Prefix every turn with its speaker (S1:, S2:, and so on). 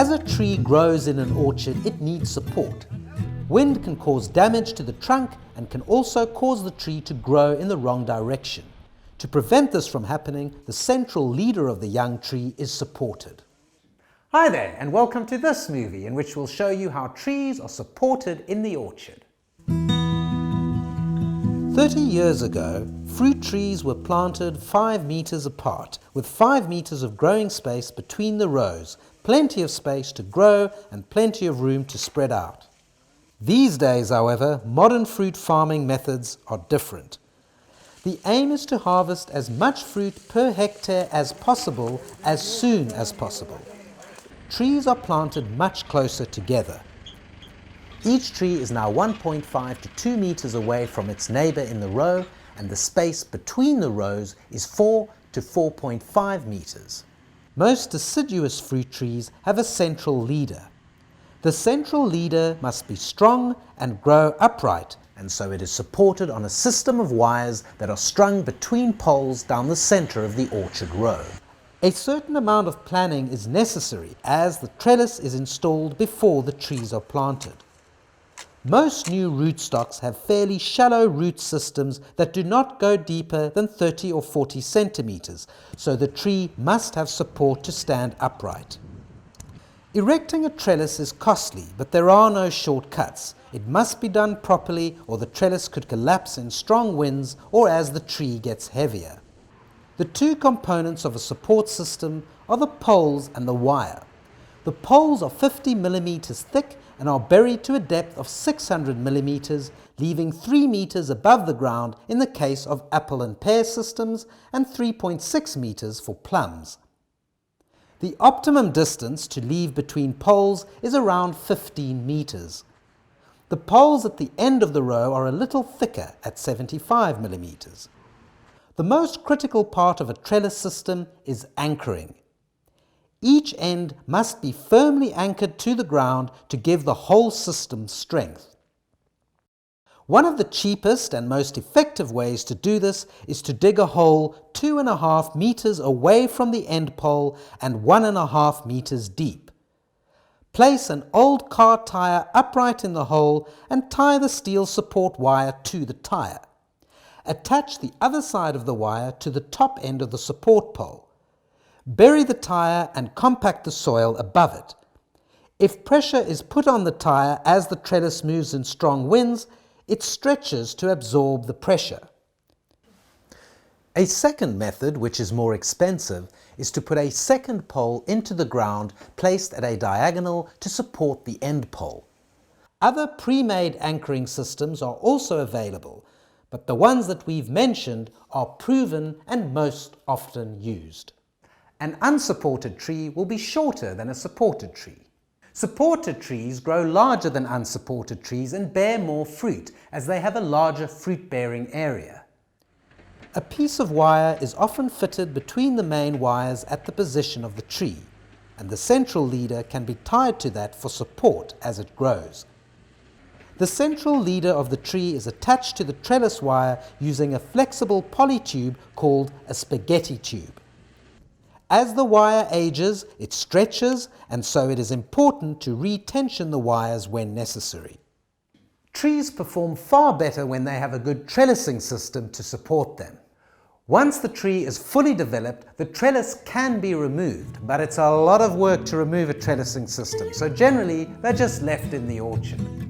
S1: As a tree grows in an orchard, it needs support. Wind can cause damage to the trunk and can also cause the tree to grow in the wrong direction. To prevent this from happening, the central leader of the young tree is supported. Hi there, and welcome to this movie in which we'll show you how trees are supported in the orchard. 30 years ago, fruit trees were planted 5 meters apart, with 5 meters of growing space between the rows, plenty of space to grow and plenty of room to spread out. These days, however, modern fruit farming methods are different. The aim is to harvest as much fruit per hectare as possible as soon as possible. Trees are planted much closer together. Each tree is now 1.5 to 2 meters away from its neighbor in the row, and the space between the rows is 4 to 4.5 meters. Most deciduous fruit trees have a central leader. The central leader must be strong and grow upright, and so it is supported on a system of wires that are strung between poles down the center of the orchard row. A certain amount of planning is necessary as the trellis is installed before the trees are planted. Most new rootstocks have fairly shallow root systems that do not go deeper than 30 or 40 centimeters, so the tree must have support to stand upright. Erecting a trellis is costly, but there are no shortcuts. It must be done properly or the trellis could collapse in strong winds or as the tree gets heavier. The two components of a support system are the poles and the wire. The poles are 50 millimeters thick and are buried to a depth of 600 millimeters, leaving 3 meters above the ground in the case of apple and pear systems and 3.6 meters for plums. The optimum distance to leave between poles is around 15 meters. The poles at the end of the row are a little thicker at 75 millimeters. The most critical part of a trellis system is anchoring. Each end must be firmly anchored to the ground to give the whole system strength. One of the cheapest and most effective ways to do this is to dig a hole 2.5 meters away from the end pole and 1.5 meters deep. Place an old car tire upright in the hole and tie the steel support wire to the tire. Attach the other side of the wire to the top end of the support pole. Bury the tire and compact the soil above it. If pressure is put on the tire as the trellis moves in strong winds, it stretches to absorb the pressure. A second method, which is more expensive, is to put a second pole into the ground placed at a diagonal to support the end pole. Other pre-made anchoring systems are also available, but the ones that we've mentioned are proven and most often used. An unsupported tree will be shorter than a supported tree. Supported trees grow larger than unsupported trees and bear more fruit as they have a larger fruit-bearing area. A piece of wire is often fitted between the main wires at the position of the tree, and the central leader can be tied to that for support as it grows. The central leader of the tree is attached to the trellis wire using a flexible polytube called a spaghetti tube. As the wire ages, it stretches, and so it is important to retension the wires when necessary. Trees perform far better when they have a good trellising system to support them. Once the tree is fully developed, the trellis can be removed, but it's a lot of work to remove a trellising system, so generally they're just left in the orchard.